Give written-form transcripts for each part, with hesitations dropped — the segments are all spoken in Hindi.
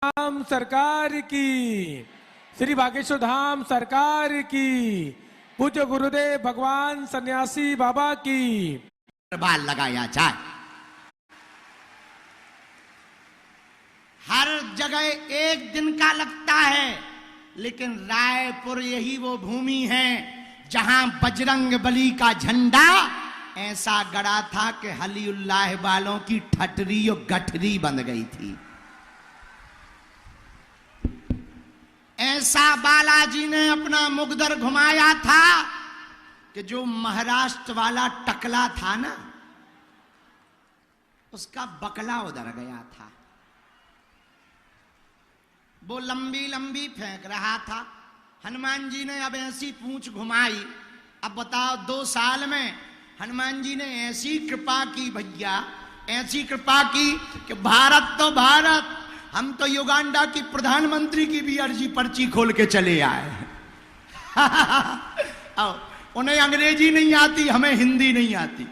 धाम सरकार की, श्री बागेश्वर धाम सरकार की, पूज्य गुरुदेव भगवान सन्यासी बाबा की दरबार लगाया जाए। हर जगह एक दिन का लगता है, लेकिन रायपुर यही वो भूमि है जहां बजरंग बली का झंडा ऐसा गड़ा था कि हलीउल्लाह वालों की ठटरी और गठरी बन गई थी। ऐसा बालाजी ने अपना मुगदर घुमाया था कि जो महाराष्ट्र वाला टकला था ना, उसका बकला उधर गया था। वो लंबी लंबी फेंक रहा था। हनुमान जी ने अब ऐसी पूंछ घुमाई। अब बताओ 2 साल में हनुमान जी ने ऐसी कृपा की भैया, ऐसी कृपा की कि भारत तो भारत, हम तो युगांडा की प्रधानमंत्री की भी अर्जी पर्ची खोल के चले आए। उन्हें अंग्रेजी नहीं आती, हमें हिंदी नहीं आती।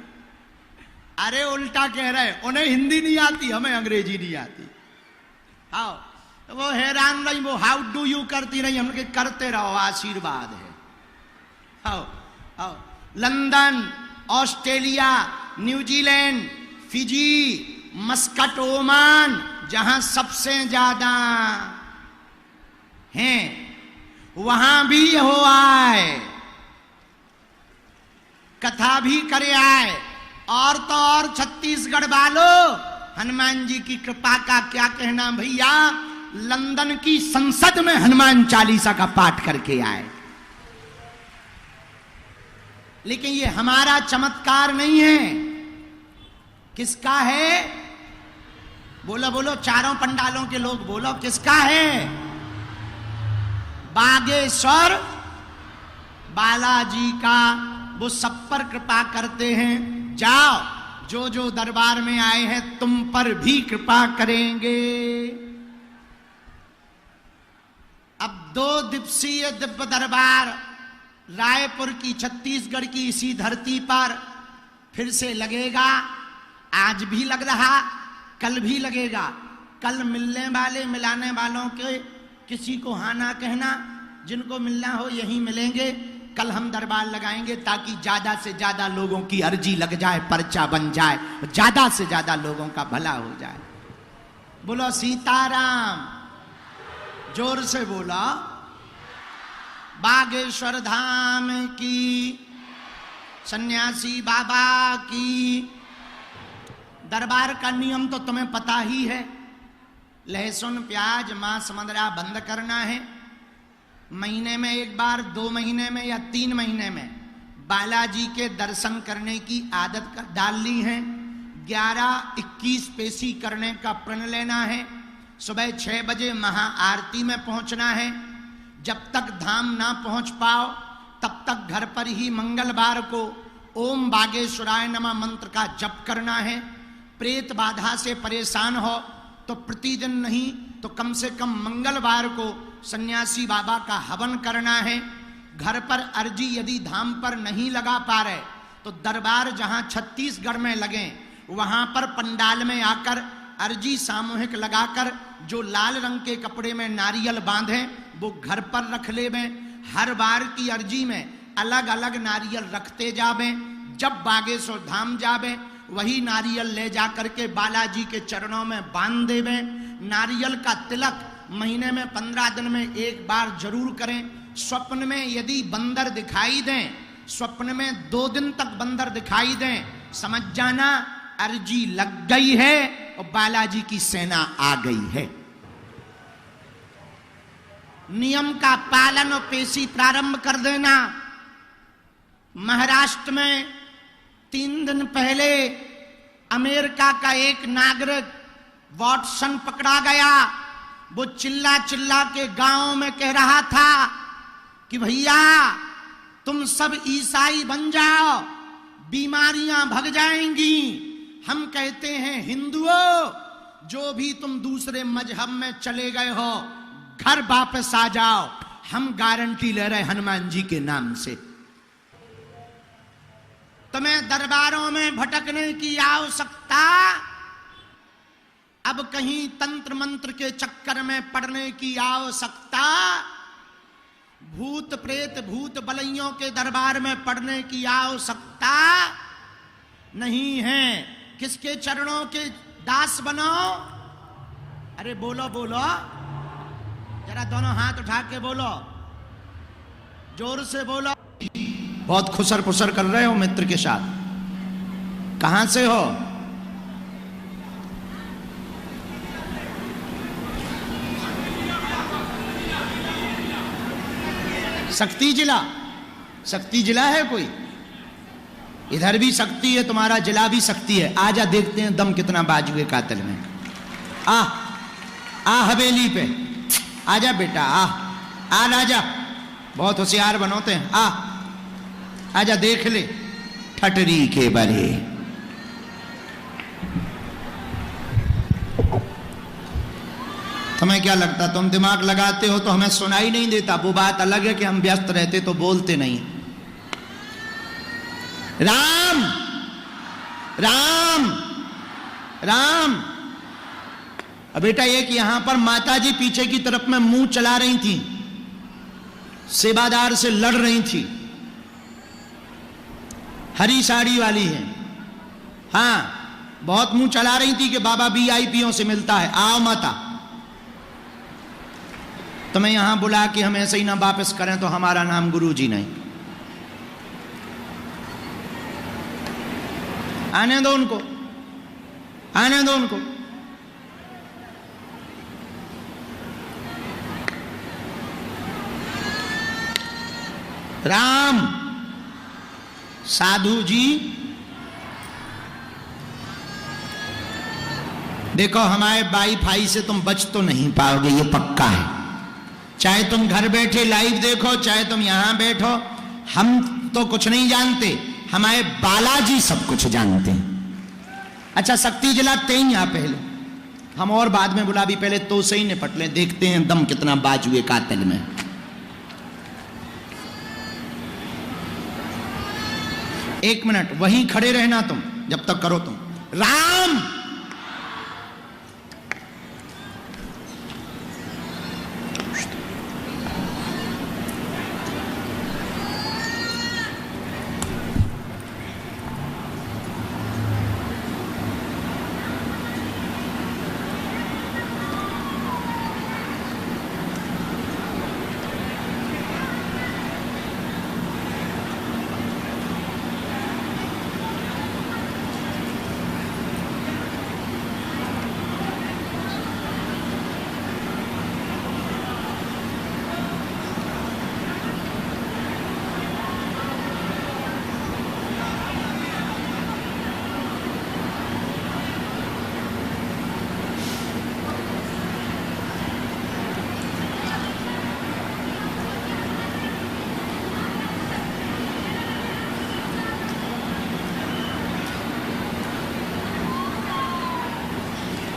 अरे उल्टा कह रहे, उन्हें हिंदी नहीं आती, हमें अंग्रेजी नहीं आती। हाँ, वो हैरान नहीं, वो हाउ डू यू करती नहीं, हम करते रहो, आशीर्वाद है। हाँ, हाँ, London, Australia, New Zealand, Fiji, Muscat, Oman, जहां सबसे ज्यादा हैं, वहां भी हो आए, कथा भी करे आए। और तो और छत्तीसगढ़ वालों, हनुमान जी की कृपा का क्या कहना भैया। लंदन की संसद में हनुमान चालीसा का पाठ करके आए। लेकिन ये हमारा चमत्कार नहीं है, किसका है? बोलो बोलो, चारों पंडालों के लोग बोलो, किसका है? बागेश्वर बालाजी का। वो सब पर कृपा करते हैं। जाओ, जो जो दरबार में आए हैं तुम पर भी कृपा करेंगे। अब 2 दिवसीय दिव्य दरबार रायपुर की, छत्तीसगढ़ की इसी धरती पर फिर से लगेगा। आज भी लग रहा, कल भी लगेगा। कल मिलने वाले, मिलाने वालों के किसी को हाँ ना कहना, जिनको मिलना हो यहीं मिलेंगे। कल हम दरबार लगाएंगे ताकि ज्यादा से ज्यादा लोगों की अर्जी लग जाए, पर्चा बन जाए, ज्यादा से ज्यादा लोगों का भला हो जाए। बोलो सीताराम, जोर से बोला। बागेश्वर धाम की, सन्यासी बाबा की। दरबार का नियम तो तुम्हें पता ही है। लहसुन, प्याज, मांस, मदिरा बंद करना है। महीने में एक बार, 2 महीने में या 3 महीने में बालाजी के दर्शन करने की आदत डालनी है। 11-21 पेशी करने का प्रण लेना है। सुबह 6 बजे महाआरती में पहुंचना है। जब तक धाम ना पहुंच पाओ तब तक घर पर ही मंगलवार को ओम बागेश्वराय नमः मंत्र का जप करना है। प्रेत बाधा से परेशान हो तो प्रतिदिन नहीं तो कम से कम मंगलवार को सन्यासी बाबा का हवन करना है। घर पर अर्जी यदि धाम पर नहीं लगा पा रहे तो दरबार जहां छत्तीसगढ़ में लगे वहां पर पंडाल में आकर अर्जी सामूहिक लगाकर जो लाल रंग के कपड़े में नारियल बांधे वो घर पर रख ले। हर बार की अर्जी में अलग अलग नारियल रखते जावे। जब बागेश्वर धाम जावे वही नारियल ले जाकर के बालाजी के चरणों में बांध देवे। नारियल का तिलक महीने में 15 दिन में एक बार जरूर करें। स्वप्न में यदि बंदर दिखाई दें, स्वप्न में 2 दिन तक बंदर दिखाई दें, समझ जाना अर्जी लग गई है और बालाजी की सेना आ गई है। नियम का पालन और पेशी प्रारंभ कर देना। महाराष्ट्र में 3 दिन पहले अमेरिका का एक नागरिक वॉटसन पकड़ा गया। वो चिल्ला चिल्ला के गांव में कह रहा था कि भैया तुम सब ईसाई बन जाओ, बीमारियां भग जाएंगी। हम कहते हैं हिंदुओं, जो भी तुम दूसरे मजहब में चले गए हो घर वापस आ जाओ। हम गारंटी ले रहे हनुमान जी के नाम से। तुम्हें दरबारों में भटकने की आवश्यकता अब कहीं तंत्र मंत्र के चक्कर में पड़ने की आवश्यकता, भूत प्रेत भूत बलैयों के दरबार में पड़ने की आवश्यकता नहीं है। किसके चरणों के दास बनो? अरे बोलो बोलो, जरा दोनों हाथ उठा के बोलो, जोर से बोलो। बहुत खुसर फुसर कर रहे हो मित्र के साथ, कहां से हो? शक्ति जिला। शक्ति जिला है कोई? इधर भी शक्ति है, तुम्हारा जिला भी शक्ति है। आजा देखते हैं दम कितना बाजुए कातिल में। आ हवेली पे आजा बेटा, आ राजा, बहुत होशियार बनोते हैं। आजा देख ले ठटरी के बरे। तुम्हें क्या लगता, तुम दिमाग लगाते हो तो हमें सुनाई नहीं देता? वो बात अलग है कि हम व्यस्त रहते तो बोलते नहीं। राम राम राम। अब बेटा ये कि यहां पर माताजी पीछे की तरफ में मुंह चला रही थी, सेवादार से लड़ रही थी, हरी साड़ी वाली है। हाँ, बहुत मुंह चला रही थी कि बाबा वीआईपीओ से मिलता है, आओ माता। तुम्हें यहां बुला के हम ऐसे ही ना वापस करें तो हमारा नाम गुरुजी नहीं। आने दो उनको, आने दो उनको। राम साधु जी, देखो हमारे वाईफाई से तुम बच तो नहीं पाओगे, ये पक्का है। चाहे तुम घर बैठे लाइव देखो, चाहे तुम यहां बैठो, हम तो कुछ नहीं जानते, हमारे बालाजी सब कुछ जानते हैं। अच्छा शक्ति जलाते ही यहां पहले, हम और बाद में बुला भी, पहले तो से ही निपट ले, देखते हैं दम कितना बाजुए कातिल में। एक मिनट वहीं खड़े रहना तुम, जब तक करो तुम। राम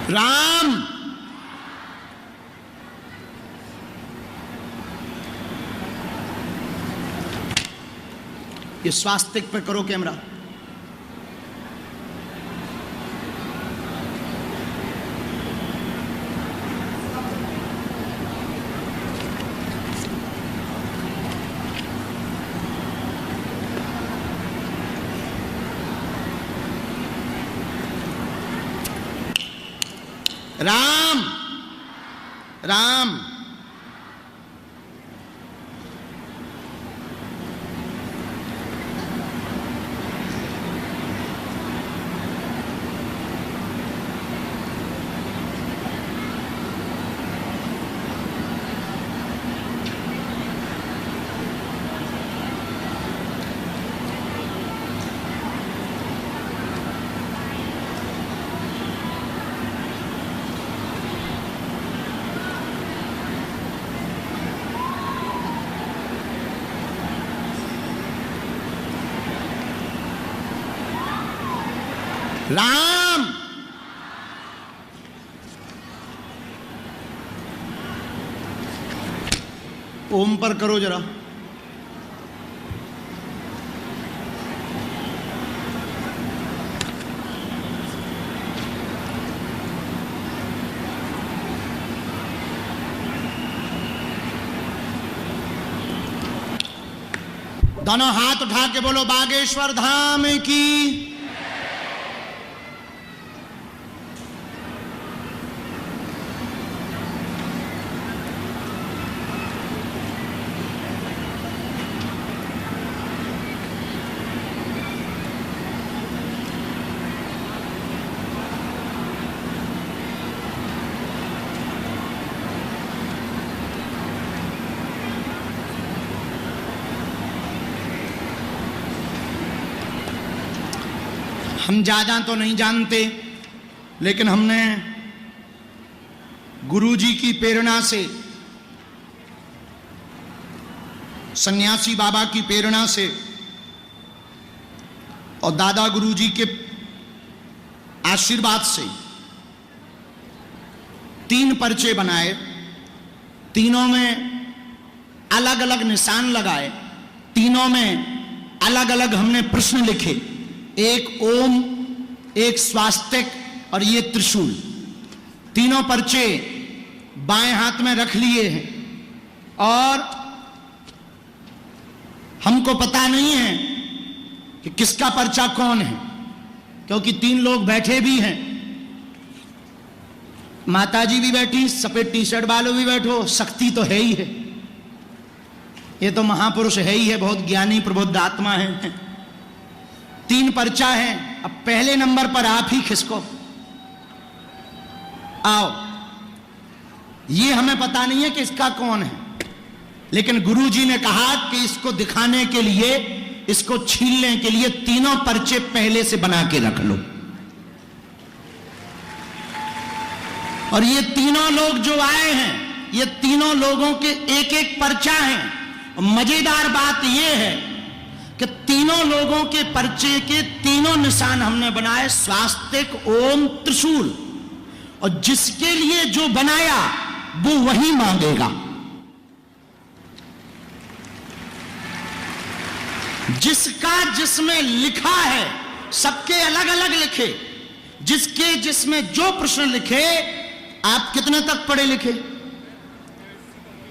राम ये स्वास्तिक पे करो कैमरा। राम राम राम ओम पर करो जरा। दोनों हाथ उठा के बोलो बागेश्वर धाम की। हम ज्यादा तो नहीं जानते, लेकिन हमने गुरुजी की प्रेरणा से, सन्यासी बाबा की प्रेरणा से और दादा गुरुजी के आशीर्वाद से 3 पर्चे बनाए। तीनों में अलग अलग निशान लगाए, तीनों में अलग अलग हमने प्रश्न लिखे। एक ओम, एक स्वास्तिक और ये त्रिशूल। तीनों पर्चे बाएं हाथ में रख लिए हैं और हमको पता नहीं है कि किसका पर्चा कौन है, क्योंकि 3 लोग बैठे भी हैं। माताजी भी बैठी, सफेद टी शर्ट वालों भी बैठो, शक्ति तो है ही है, ये तो महापुरुष है ही है, बहुत ज्ञानी प्रबुद्ध आत्मा है। 3 पर्चा है। अब पहले नंबर पर आप ही खिसको, आओ। ये हमें पता नहीं है कि इसका कौन है, लेकिन गुरुजी ने कहा कि इसको दिखाने के लिए, इसको छीलने के लिए 3 पर्चे पहले से बना के रख लो। और ये 3 लोग जो आए हैं, ये 3 लोगों के एक एक पर्चा है। मजेदार बात यह है कि 3 लोगों के पर्चे के 3 निशान हमने बनाए, स्वास्तिक, ओम, त्रिशूल। और जिसके लिए जो बनाया वो वही मांगेगा। जिसका जिसमें लिखा है, सबके अलग अलग लिखे, जिसके जिसमें जो प्रश्न लिखे। आप कितने तक पढ़े लिखे?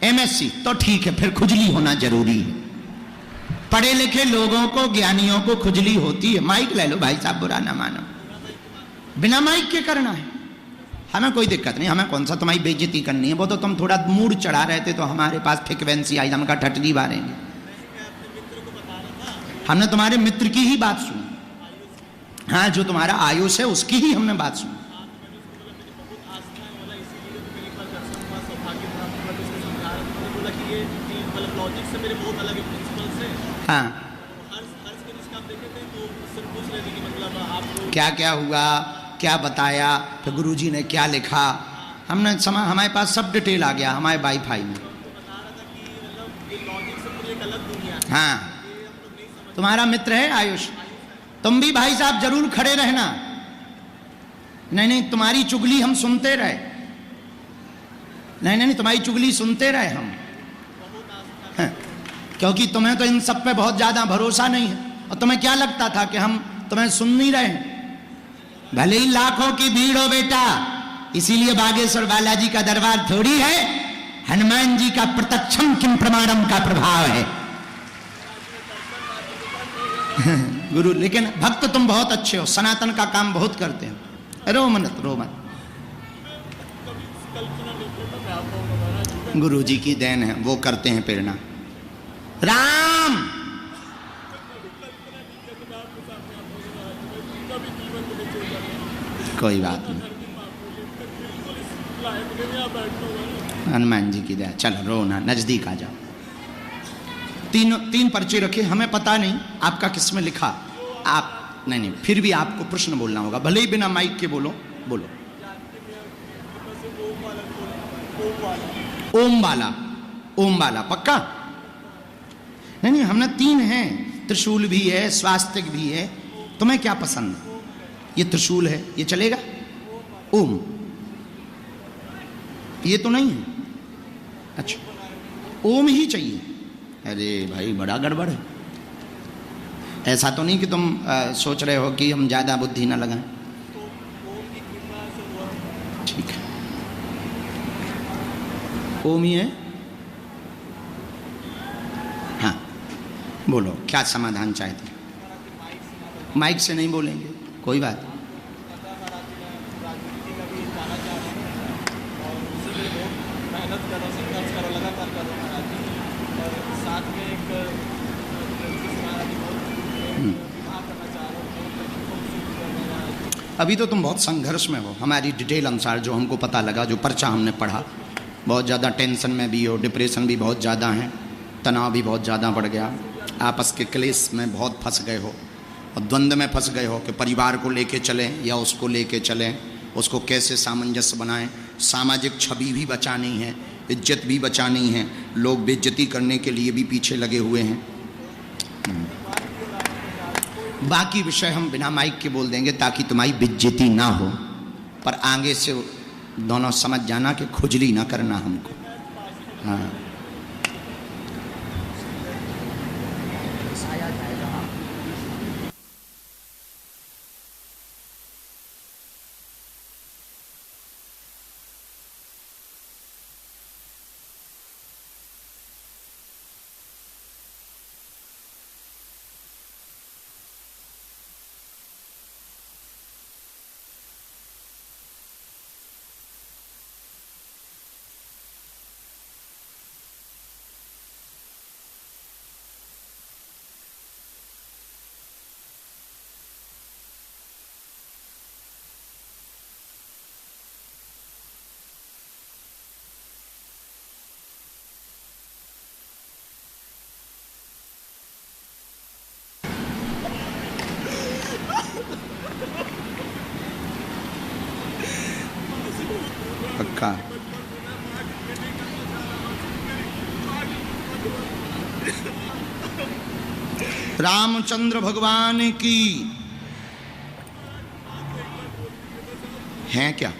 MSc, तो ठीक है, फिर खुजली होना जरूरी है। पढ़े लिखे लोगों को, ज्ञानियों को खुजली होती है। माइक ले लो भाई साहब, बुरा ना मानो। बिना माइक के करना है, हमें कोई दिक्कत नहीं, हमें कौन सा तुम्हारी बेइज्जती करनी है। वो तो तुम थोड़ा मूड चढ़ा रहे थे तो हमारे पास फ्रिक्वेंसी आई, हम का ठटरी मारेंगे। हमने तुम्हारे मित्र की ही बात सुनी। हाँ, जो तुम्हारा आयुष है उसकी ही हमने बात सुनी। हाँ, क्या क्या हुआ, क्या बताया, फिर गुरुजी ने क्या लिखा, हमने हमारे पास सब डिटेल आ गया हमारे वाईफाई में। हाँ, तुम्हारा मित्र है आयुष, तुम भी भाई साहब जरूर खड़े रहना। नहीं नहीं, तुम्हारी चुगली हम सुनते रहे। नहीं नहीं, तुम्हारी चुगली सुनते रहे हम। हाँ, क्योंकि तुम्हें तो इन सब पे बहुत ज्यादा भरोसा नहीं है, और तुम्हें क्या लगता था कि हम तुम्हें सुन नहीं रहे? भले ही लाखों की भीड़ हो बेटा, इसीलिए बागेश्वर बालाजी का दरबार थोड़ी है, हनुमान जी का प्रत्यक्षम किम प्रमाणम का प्रभाव है। गुरु, लेकिन भक्त तुम बहुत अच्छे हो, सनातन का काम बहुत करते हो। रो मत, रो मत, गुरु जी की देन है, वो करते हैं प्रेरणा। राम, कोई बात नहीं, हनुमान जी की दया। चलो रो ना, नजदीक आ जाओ। 3 पर्चे रखे, हमें पता नहीं आपका किसमें लिखा। आप नहीं, फिर भी आपको प्रश्न बोलना होगा, भले ही बिना माइक के बोलो। बोलो। ओम वाला, ओम वाला पक्का? नहीं, हमने 3 हैं, त्रिशूल भी है, स्वास्तिक भी है। तुम्हें क्या पसंद है? ये त्रिशूल है, ये चलेगा? ओम, ये तो नहीं है। अच्छा, ओम ही चाहिए। अरे भाई, बड़ा गड़बड़ है। ऐसा तो नहीं कि तुम सोच रहे हो कि हम ज्यादा बुद्धि ना लगाएं? ठीक है, ओम ही है। हाँ, बोलो क्या समाधान चाहते? माइक से नहीं बोलेंगे, कोई बात नहीं। मेहनत करो, संघर्ष करो, लगातार करो महाराज जी। और साथ में एक विवाह करना चाह रहे हो। अभी तो तुम बहुत संघर्ष में हो, हमारी डिटेल अनुसार जो हमको पता लगा, जो पर्चा हमने पढ़ा, बहुत ज़्यादा टेंशन में भी हो, डिप्रेशन भी बहुत ज़्यादा है, तनाव भी बहुत ज़्यादा बढ़ गया, आपस के क्लेश में बहुत फंस गए हो और द्वंद्व में फंस गए हो कि परिवार को लेके चलें या उसको लेके चलें, उसको कैसे सामंजस्य बनाएं। सामाजिक छवि भी बचानी है, इज्जत भी बचानी है, लोग बेइज्जती करने के लिए भी पीछे लगे हुए हैं। बाकी विषय हम बिना माइक के बोल देंगे ताकि तुम्हारी बेइज्जती ना हो, पर आगे से दोनों समझ जाना कि खुजली ना करना हमको। हाँ, पक्का। रामचंद्र भगवान की हैं क्या?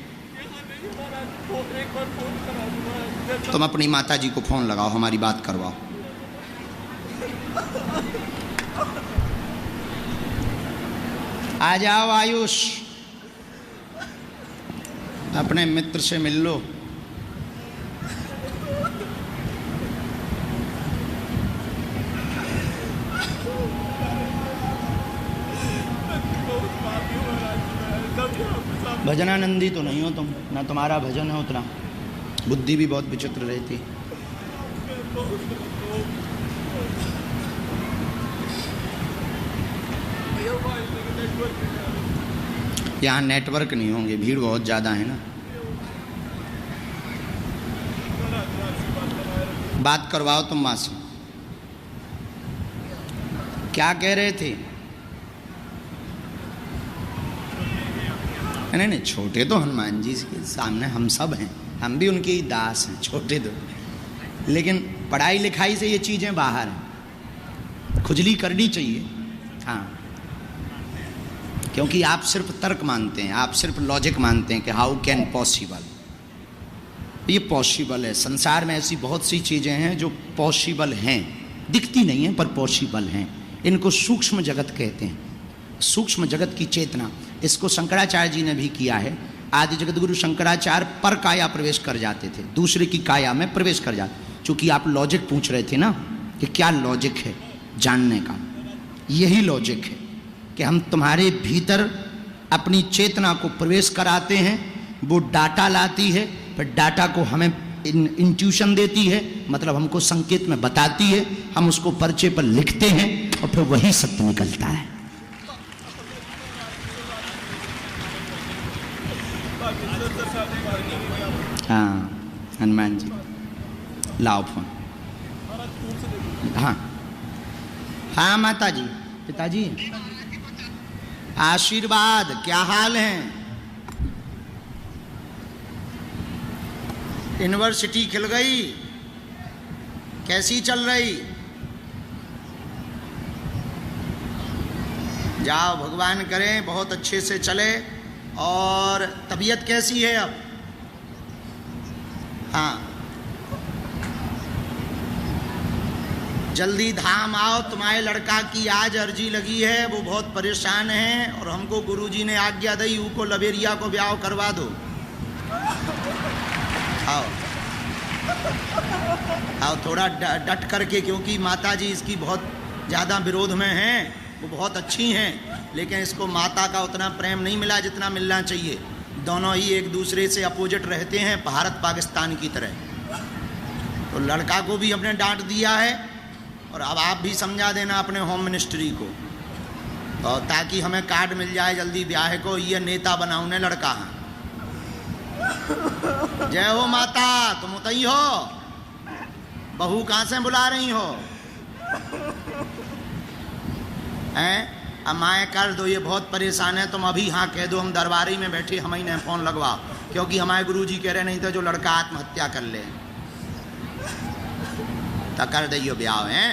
तुम अपनी माता जी को फोन लगाओ, हमारी बात करवाओ। आ जाओ आयुष, अपने मित्र से मिल लो। भजनानंदी तो नहीं हो तुम, ना तुम्हारा भजन है उतना, बुद्धि भी बहुत विचित्र रहती। यहाँ नेटवर्क नहीं होंगे, भीड़ बहुत ज़्यादा है ना। बात करवाओ तुम माँ से। क्या कह रहे थे? नहीं नहीं, छोटे तो हनुमान जी के सामने हम सब हैं, हम भी उनके ही दास हैं, छोटे तो, लेकिन पढ़ाई लिखाई से ये चीज़ें बाहर हैं, खुजली करनी चाहिए। हाँ, क्योंकि आप सिर्फ तर्क मानते हैं, आप सिर्फ लॉजिक मानते हैं कि हाउ कैन पॉसिबल। ये पॉसिबल है, संसार में ऐसी बहुत सी चीज़ें हैं जो पॉसिबल हैं, दिखती नहीं हैं पर पॉसिबल हैं। इनको सूक्ष्म जगत कहते हैं, सूक्ष्म जगत की चेतना। इसको शंकराचार्य जी ने भी किया है। आदि जगतगुरु शंकराचार्य पर काया प्रवेश कर जाते थे, दूसरे की काया में प्रवेश कर जाते। चूँकि आप लॉजिक पूछ रहे थे ना कि क्या लॉजिक है जानने का, यही लॉजिक है कि हम तुम्हारे भीतर अपनी चेतना को प्रवेश कराते हैं, वो डाटा लाती है, फिर डाटा को हमें इंट्यूशन देती है, मतलब हमको संकेत में बताती है, हम उसको पर्चे पर लिखते हैं और फिर वही सत्य निकलता है। हाँ हनुमान जी, लाओ फोन। हाँ हाँ माता जी, पिताजी आशीर्वाद, क्या हाल है? यूनिवर्सिटी खिल गई, कैसी चल रही? जाओ, भगवान करें बहुत अच्छे से चले। और तबीयत कैसी है अब? हाँ, जल्दी धाम आओ, तुम्हारे लड़का की आज अर्जी लगी है, वो बहुत परेशान है और हमको गुरुजी ने आज्ञा दी को लबेरिया को ब्याह करवा दो। आओ आओ, थोड़ा डट करके, क्योंकि माता जी इसकी बहुत ज़्यादा विरोध में हैं, वो बहुत अच्छी हैं, लेकिन इसको माता का उतना प्रेम नहीं मिला जितना मिलना चाहिए। दोनों ही एक दूसरे से अपोजिट रहते हैं, भारत पाकिस्तान की तरह। तो लड़का को भी हमने डांट दिया है, और अब आप भी समझा देना अपने होम मिनिस्ट्री को, तो ताकि हमें कार्ड मिल जाए जल्दी ब्याह को, ये नेता बनाऊने लड़का है। जय हो माता, तुम उतई हो, बहू कहाँ से बुला रही हो? हैं? अब माए कर दो, ये बहुत परेशान है, तुम अभी हाँ कह दो, हम दरबारी में बैठे, हम ही ने फोन लगवाओ, क्योंकि हमारे गुरुजी कह रहे नहीं तो जो लड़का आत्महत्या कर ले तो कर दियो ब्याह है।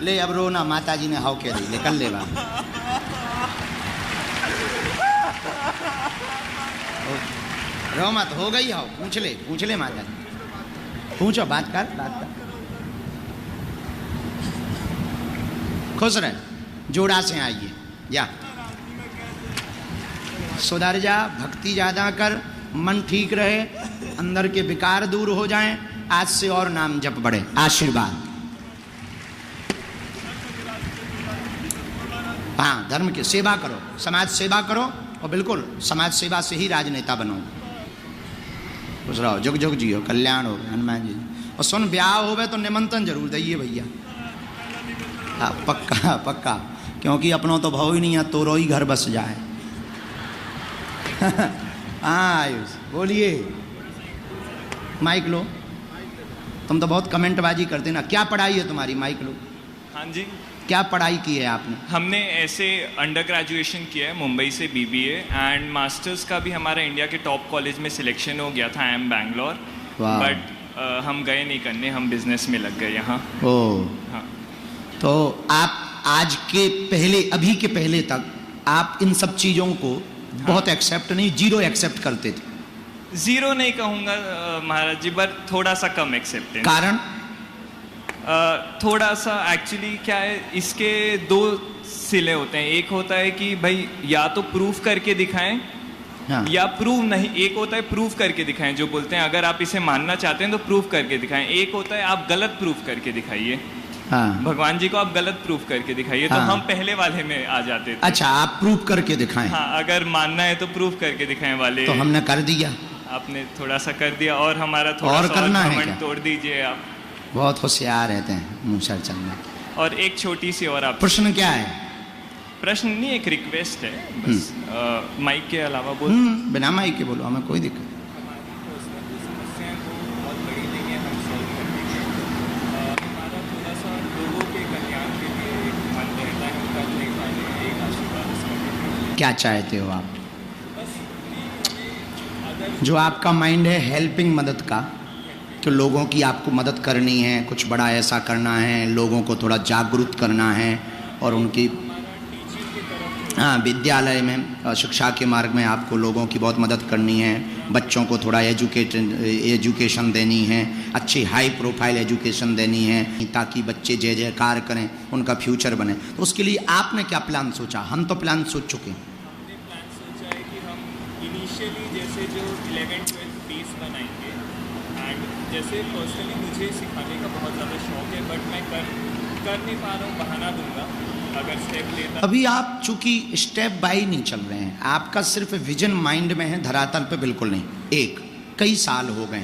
ले अब रोना, माता जी ने हाउ कह दी, ले कर ले बा। रो मत, हो गई हाउ, पूछ ले माता जी, पूछो, बात कर। खुश रहे, जोड़ा से आइए, जा सुधर जा, भक्ति ज्यादा कर, मन ठीक रहे, अंदर के विकार दूर हो जाएं, आज से और नाम जप बढ़े। आशीर्वाद। हाँ, धर्म की सेवा करो, समाज सेवा करो, और बिल्कुल समाज सेवा से ही राजनेता बनो। खुश रहो, जुग जुग जियो, कल्याण हो हनुमान जी। और सुन, ब्याह होवे तो निमंत्रण जरूर दइए भैया। हाँ, पक्का पक्का, क्योंकि अपनों तो भाव ही नहीं है, तोरो ही घर बस जाए। हाँ आयुष, बोलिए, माइक लो। तुम तो बहुत कमेंटबाजी करते ना। क्या पढ़ाई है तुम्हारी? माइक लो। हाँ जी, क्या पढ़ाई की है आपने? हमने ऐसे अंडर ग्रेजुएशन किया है मुंबई से BBA, एंड मास्टर्स का भी हमारा इंडिया के टॉप कॉलेज में सिलेक्शन हो गया था, IIM बैंगलोर, बट हम गए नहीं करने, हम बिजनेस में लग गए यहाँ। ओह हाँ। तो आप आज के पहले, अभी के पहले तक आप इन सब चीज़ों को बहुत एक्सेप्ट नहीं, जीरो एक्सेप्ट करते थे? जीरो नहीं कहूँगा महाराज जी, पर थोड़ा सा कम एक्सेप्टेंस। कारण? थोड़ा सा एक्चुअली क्या है, इसके दो सिले होते हैं। एक होता है कि भाई या तो प्रूफ करके दिखाएं, हाँ। या प्रूव नहीं। एक होता है प्रूफ करके दिखाएं, जो बोलते हैं अगर आप इसे मानना चाहते हैं तो प्रूफ करके दिखाएं। एक होता है आप गलत प्रूफ करके दिखाइए। हाँ। भगवान जी को आप गलत प्रूफ करके दिखाइए। हाँ। तो हम पहले वाले में आ जाते थे। अच्छा, आप प्रूफ करके दिखाएं। हाँ, अगर मानना है तो प्रूफ करके दिखाएं वाले। तो हमने कर दिया। आपने थोड़ा सा कर दिया, और हमारा थोड़ा और सा करना है घमंड क्या? तोड़ दीजिए आप। बहुत होशियार रहते हैं मूसर चंद। और एक छोटी सी और आप प्रश्न क्या है? प्रश्न नहीं, एक रिक्वेस्ट है बस। माइक के अलावा बोल। बिना माइक के बोलो, हमें कोई दिक्कत। क्या चाहते हो आप? जो आपका माइंड है हेल्पिंग, मदद का, कि लोगों की आपको मदद करनी है, कुछ बड़ा ऐसा करना है, लोगों को थोड़ा जागरूक करना है, और उनकी हाँ विद्यालय में शिक्षा के मार्ग में आपको लोगों की बहुत मदद करनी है, बच्चों को थोड़ा एजुकेशन देनी है, अच्छी हाई प्रोफाइल एजुकेशन देनी है, ताकि बच्चे जय जयकार करें, उनका फ्यूचर बने। तो उसके लिए आपने क्या प्लान सोचा? हम तो प्लान सोच चुके हैं। हमने प्लान सोचा है कि हम इनिशियली जैसे जो 11-12 बेस बनाएंगे, एंड जैसे पर्सनली मुझे सिखाने का बहुत ज़्यादा शौक है, बट मैं कर नहीं पा रहा हूँ, बहाना दूंगा अगर स्टेप लेता। अभी आप चूंकि स्टेप बाय नहीं चल रहे हैं, आपका सिर्फ विजन माइंड में है, धरातल पे बिल्कुल नहीं। एक कई साल हो गए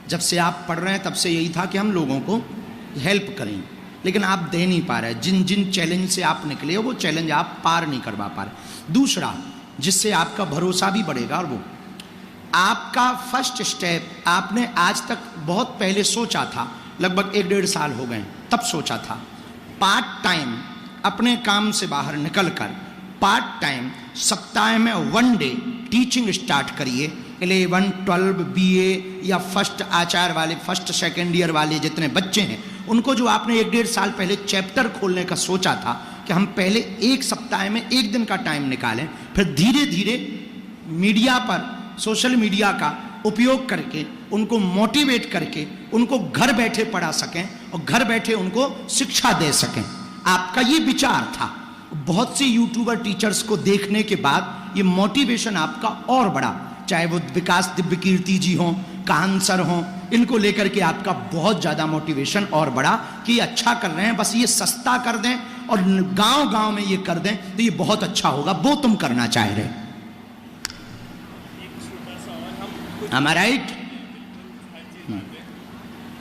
जब से आप पढ़ रहे हैं, तब से यही था कि हम लोगों को हेल्प करें, लेकिन आप दे नहीं पा रहे। जिन जिन चैलेंज से आप निकले हो, वो चैलेंज आप पार नहीं करवा पा रहे। दूसरा, जिससे आपका भरोसा भी बढ़ेगा, और वो आपका फर्स्ट स्टेप आपने आज तक बहुत पहले सोचा था, लगभग 1-1.5 साल हो गए, तब सोचा था पार्ट टाइम अपने काम से बाहर निकलकर पार्ट टाइम सप्ताह में 1 डे टीचिंग स्टार्ट करिए। 11, 12 BA या फर्स्ट आचार्य वाले, फर्स्ट सेकेंड ईयर वाले जितने बच्चे हैं, उनको जो आपने 1-1.5 साल पहले चैप्टर खोलने का सोचा था, कि हम पहले एक सप्ताह में 1 दिन का टाइम निकालें, फिर धीरे धीरे मीडिया पर, सोशल मीडिया का उपयोग करके उनको मोटिवेट करके उनको घर बैठे पढ़ा सकें, और घर बैठे उनको शिक्षा दे सकें। आपका ये विचार था। बहुत से यूट्यूबर टीचर्स को देखने के बाद ये मोटिवेशन आपका और बढ़ा, चाहे वो विकास दिव्य कीर्ति जी हों, कान सर हों, इनको लेकर के आपका बहुत ज्यादा मोटिवेशन और बढ़ा कि ये अच्छा कर रहे हैं, बस ये सस्ता कर दें और गांव गांव में ये कर दें तो ये बहुत अच्छा होगा, वो तुम करना चाह रहे। एक छोटा सा और हम कुछ Am I right? हर चीज बात है,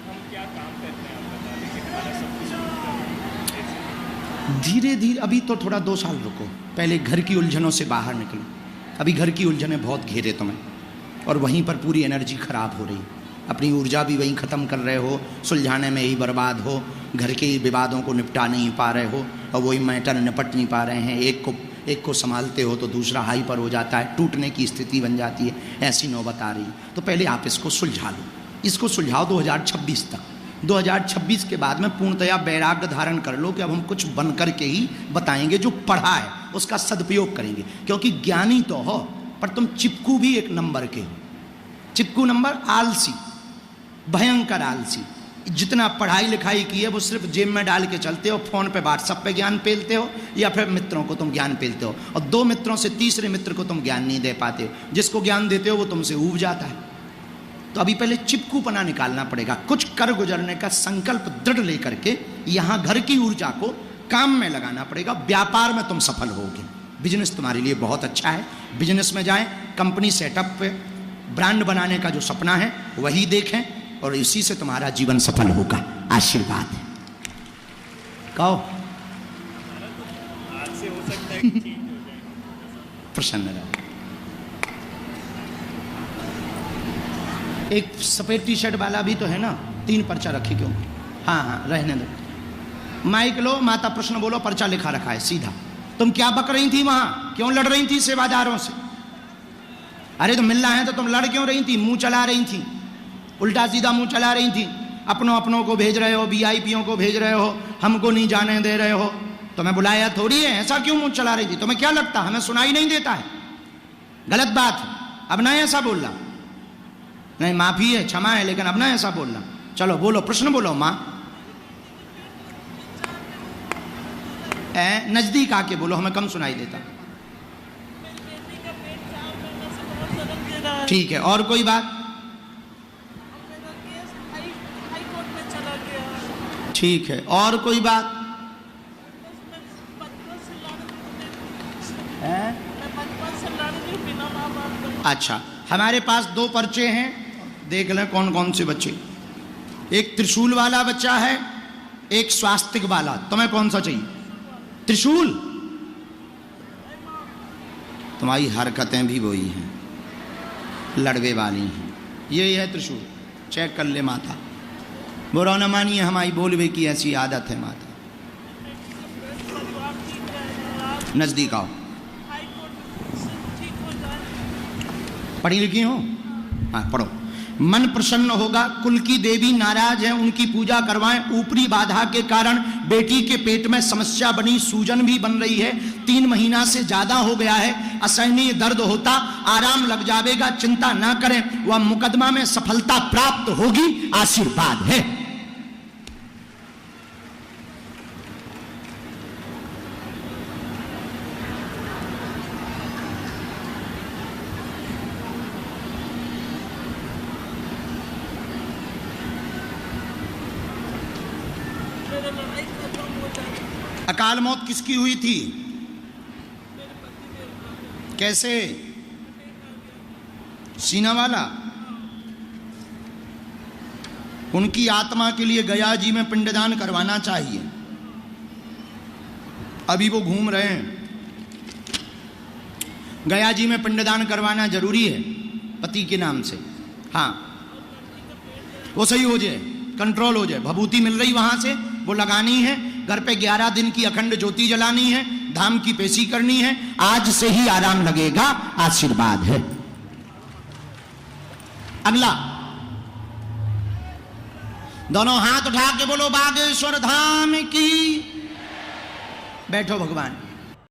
हम क्या काम करते हैं आप बता दें कि हमारा सब कुछ जैसे धीरे धीरे, अभी तो थोड़ा 2 साल रुको, पहले घर की उलझनों से बाहर निकलो। अभी घर की उलझनें बहुत घेरे तुम्हें और वहीं पर पूरी एनर्जी खराब हो रही, अपनी ऊर्जा भी वहीं ख़त्म कर रहे हो, सुलझाने में ही बर्बाद हो, घर के विवादों को निपटा नहीं पा रहे हो और वही मैटर निपट नहीं पा रहे हैं। एक को संभालते हो तो दूसरा हाइपर हो जाता है, टूटने की स्थिति बन जाती है, ऐसी नौबत आ रही। तो पहले आप इसको सुलझा लो, इसको सुलझाओ 2026 तक। 2026 के बाद में पूर्णतया वैराग्य धारण कर लो कि अब हम कुछ बन कर के ही बताएंगे, जो पढ़ा है उसका सदुपयोग करेंगे। क्योंकि ज्ञानी तो हो पर तुम चिपकू भी एक नंबर के हो। चिपकू नंबर आलसी, भयंकर आलसी। जितना पढ़ाई लिखाई की है वो सिर्फ जेब में डाल के चलते हो, फोन पे व्हाट्सएप पे ज्ञान पेलते हो या फिर मित्रों को तुम ज्ञान पेलते हो, और 2 मित्रों से तीसरे मित्र को तुम ज्ञान नहीं दे पाते हो। जिसको ज्ञान देते हो वो तुमसे ऊब जाता है। तो अभी पहले चिपकूपना निकालना पड़ेगा, कुछ कर गुजरने का संकल्प दृढ़ लेकर के यहाँ घर की ऊर्जा को काम में लगाना पड़ेगा। व्यापार में तुम सफल होगे, बिजनेस तुम्हारे लिए बहुत अच्छा है, बिजनेस में जाएं, कंपनी सेटअप पे ब्रांड बनाने का जो सपना है वही देखें और इसी से तुम्हारा जीवन सफल होगा। आशीर्वाद है। कहो आज से हो सकता है कि चेंज हो जाए। प्रसन्न रहो। एक सफेद टी शर्ट वाला भी तो है ना, 3 पर्चा रखी क्यों? हाँ हाँ रहने दो। माइक लो, माता प्रश्न बोलो, पर्चा लिखा रखा है सीधा। तुम क्या बक रही थी वहां, क्यों लड़ रही थी सेवादारों से? अरे तो मिलना है तो तुम लड़ क्यों रही थी? मुंह चला रही थी, उल्टा सीधा मुंह चला रही थी। अपनों को भेज रहे हो, वीआईपीओं को भेज रहे हो, हमको नहीं जाने दे रहे हो। तुम्हें बुलाया थोड़ी है, ऐसा क्यों मुंह चला रही थी? तुम्हें क्या लगता हमें सुनाई नहीं देता है? गलत बात है, अब ना ऐसा बोलना। नहीं माफी है, क्षमा है, लेकिन अब ना ऐसा बोलना। चलो बोलो, प्रश्न बोलो माँ। नजदीक आके बोलो, हमें कम सुनाई देता। ठीक है, और कोई बात? ठीक है, और कोई बात? अच्छा, हमारे पास 2 पर्चे हैं, देख लें कौन कौन से बच्चे। एक त्रिशूल वाला बच्चा है, एक स्वास्तिक वाला। तुम्हें कौन सा चाहिए? त्रिशूल। तुम्हारी हरकतें भी वही हैं, लड़वे वाली हैं। ये है त्रिशूल, चेक कर ले माता। बुरा न मानिए, हमारी बोलवे की ऐसी आदत है माता। नजदीक आओ। पढ़ी लिखी हो? हाँ पढ़ो। मन प्रसन्न होगा, कुल की देवी नाराज है, उनकी पूजा करवाएं। ऊपरी बाधा के कारण बेटी के पेट में समस्या बनी, सूजन भी बन रही है, 3 महीना से ज्यादा हो गया है, असहनीय दर्द होता, आराम लग जाएगा, चिंता ना करें, वह मुकदमा में सफलता प्राप्त होगी। आशीर्वाद है। अकाल मौत किसकी हुई थी? कैसे? सीना वाला। उनकी आत्मा के लिए गया जी में पिंडदान करवाना चाहिए। अभी वो घूम रहे हैं। गया जी में पिंडदान करवाना जरूरी है पति के नाम से। हाँ, वो सही हो जाए, कंट्रोल हो जाए। भभूति मिल रही वहां से, वो लगानी है। घर पे 11 दिन की अखंड ज्योति जलानी है, धाम की पेशी करनी है। आज से ही आराम लगेगा। आशीर्वाद है। अगला, दोनों हाथ उठा के बोलो बागेश्वर धाम की। बैठो भगवान।